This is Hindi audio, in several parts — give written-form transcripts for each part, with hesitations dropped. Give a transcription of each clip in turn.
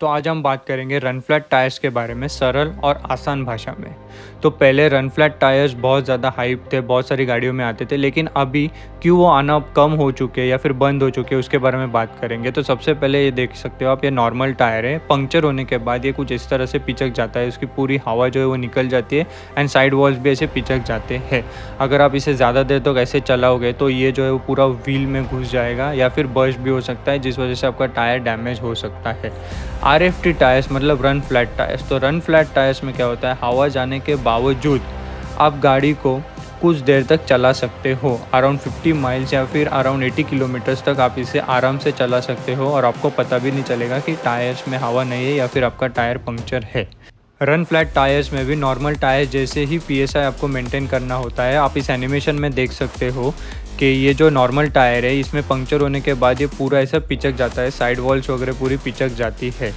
तो आज हम बात करेंगे रन फ्लैट टायर्स के बारे में सरल और आसान भाषा में। तो पहले रन फ्लैट टायर्स बहुत ज़्यादा हाइप थे, बहुत सारी गाड़ियों में आते थे, लेकिन अभी क्यों वो आना कम हो चुके हैं या फिर बंद हो चुके हैं उसके बारे में बात करेंगे। तो सबसे पहले ये देख सकते हो आप, ये नॉर्मल टायर है। पंक्चर होने के बाद ये कुछ इस तरह से पिचक जाता है, उसकी पूरी हवा जो है वो निकल जाती है एंड साइड वॉल्स भी ऐसे पिचक जाते हैं। अगर आप इसे ज़्यादा देर तक ऐसे चलाओगे तो ये जो है वो पूरा व्हील में घुस जाएगा या फिर बर्स्ट भी हो सकता है, जिस वजह से आपका टायर डैमेज हो सकता है। RFT टायर्स मतलब रन फ्लैट टायर्स। तो रन फ्लैट टायर्स में क्या होता है, हवा जाने के बावजूद आप गाड़ी को कुछ देर तक चला सकते हो। अराउंड 50 माइल्स या फिर अराउंड 80 किलोमीटर्स तक आप इसे आराम से चला सकते हो और आपको पता भी नहीं चलेगा कि टायर्स में हवा नहीं है या फिर आपका टायर पंक्चर है। रन फ्लैट टायर्स में भी नॉर्मल टायर जैसे ही PSI आपको मेंटेन करना होता है। आप इस एनिमेशन में देख सकते हो कि ये जो नॉर्मल टायर है इसमें पंक्चर होने के बाद ये पूरा ऐसा पिचक जाता है, साइड वॉल्स वगैरह पूरी पिचक जाती है,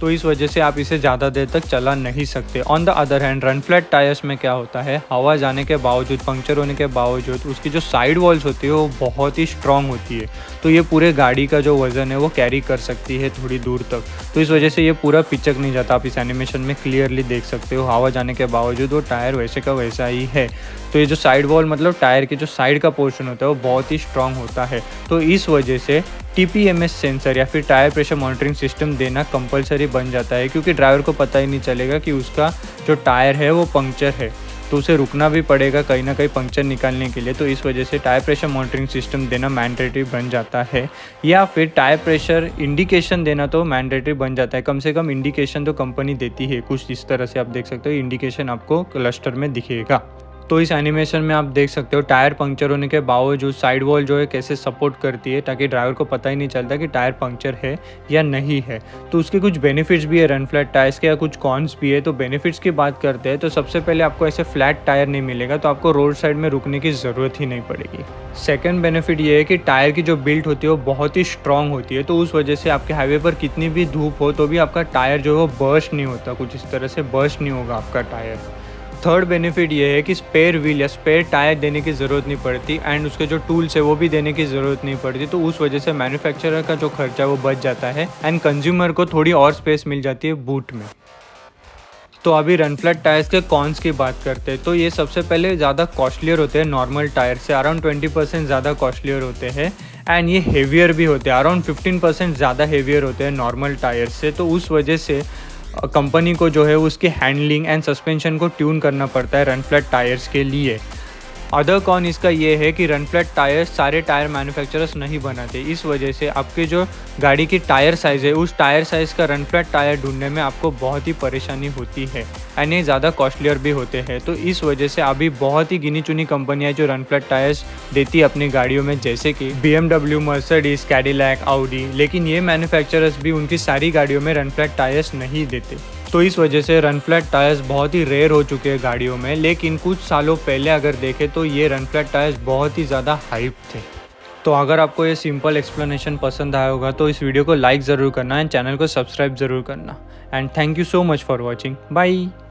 तो इस वजह से आप इसे ज़्यादा देर तक चला नहीं सकते। On the other hand run flat tyres में क्या होता है, हवा जाने के बावजूद, पंक्चर होने के बावजूद उसकी जो साइड वॉल्स होती है वो बहुत ही स्ट्रॉन्ग होती है, तो ये पूरे गाड़ी का जो वज़न है वो कैरी कर सकती है थोड़ी दूर तक, तो इस वजह से ये पूरा पिचक नहीं जाता। आप इस एनिमेशन में क्लियरली देख सकते हो, हवा जाने के बावजूद वो टायर वैसे का वैसा ही है। तो ये जो साइड वॉल मतलब टायर के जो साइड का पोर्शन होता है वो बहुत ही स्ट्रॉन्ग होता है, तो इस वजह से TPMS सेंसर या फिर टायर प्रेशर मॉनिटरिंग सिस्टम देना कंपलसरी बन जाता है, क्योंकि ड्राइवर को पता ही नहीं चलेगा कि उसका जो टायर है वो पंक्चर है, तो उसे रुकना भी पड़ेगा कहीं ना कहीं पंक्चर निकालने के लिए। तो इस वजह से टायर प्रेशर मॉनिटरिंग सिस्टम देना मैंडेटरी बन जाता है, या फिर टायर प्रेशर इंडिकेशन देना तो मैंडेटरी बन जाता है। कम से कम इंडिकेशन तो कंपनी देती है, कुछ इस तरह से आप देख सकते हो, इंडिकेशन आपको क्लस्टर में दिखेगा। तो इस एनिमेशन में आप देख सकते हो टायर पंक्चर होने के बावजूद साइड वॉल जो है कैसे सपोर्ट करती है, ताकि ड्राइवर को पता ही नहीं चलता कि टायर पंक्चर है या नहीं है। तो उसके कुछ बेनिफिट्स भी है रन फ्लैट टायर्स के, या कुछ कॉन्स भी है। तो बेनिफिट्स की बात करते हैं तो सबसे पहले आपको ऐसे फ्लैट टायर नहीं मिलेगा, तो आपको रोड साइड में रुकने की ज़रूरत ही नहीं पड़ेगी। सेकेंड बेनिफिट ये है कि टायर की जो बिल्ट होती है वो बहुत ही स्ट्रॉन्ग होती है, तो उस वजह से आपके हाईवे पर कितनी भी धूप हो तो भी आपका टायर जो है वो बर्स्ट नहीं होता, कुछ इस तरह से बर्स्ट नहीं होगा आपका टायर। थर्ड बेनिफिट ये है कि स्पेयर व्हील या स्पेयर टायर देने की ज़रूरत नहीं पड़ती, एंड उसके जो टूल्स है वो भी देने की ज़रूरत नहीं पड़ती, तो उस वजह से मैन्युफैक्चरर का जो खर्चा है वो बच जाता है एंड कंज्यूमर को थोड़ी और स्पेस मिल जाती है बूट में। तो अभी रन फ्लैट टायर्स के कॉन्स की बात करते हैं, तो ये सबसे पहले ज़्यादा कॉस्टलियर होते हैं नॉर्मल टायर से, अराउंड 20% ज़्यादा कॉस्टलियर होते हैं, एंड ये हेवियर भी होते हैं, अराउंड 15% ज़्यादा हेवियर होते हैं नॉर्मल टायर से। तो उस वजह से कंपनी को जो है उसकी हैंडलिंग एंड सस्पेंशन को ट्यून करना पड़ता है रन फ्लैट टायर्स के लिए। अदर कॉन इसका ये है कि रन फ्लैट टायर्स सारे टायर मैन्युफैक्चरर्स नहीं बनाते, इस वजह से आपके जो गाड़ी की टायर साइज़ है उस टायर साइज़ का रन फ्लैट टायर ढूंढने में आपको बहुत ही परेशानी होती है, एंड ये ज़्यादा कॉस्टलियर भी होते हैं। तो इस वजह से अभी बहुत ही गिनी चुनी कंपनियाँ जो रन फ्लैट टायर्स देती है अपनी गाड़ियों में, जैसे कि BMW, मर्सिडीज, कैडिलैक, ऑडी, लेकिन ये मैन्युफैक्चरर्स भी उनकी सारी गाड़ियों में रन फ्लैट टायर्स नहीं देते। तो इस वजह से रन फ्लैट टायर्स बहुत ही रेयर हो चुके हैं गाड़ियों में, लेकिन कुछ सालों पहले अगर देखें तो ये रन फ्लैट टायर्स बहुत ही ज़्यादा हाइप थे। तो अगर आपको ये सिंपल एक्सप्लेनेशन पसंद आया होगा तो इस वीडियो को लाइक ज़रूर करना एंड चैनल को सब्सक्राइब ज़रूर करना, and thank you so much for watching. Bye.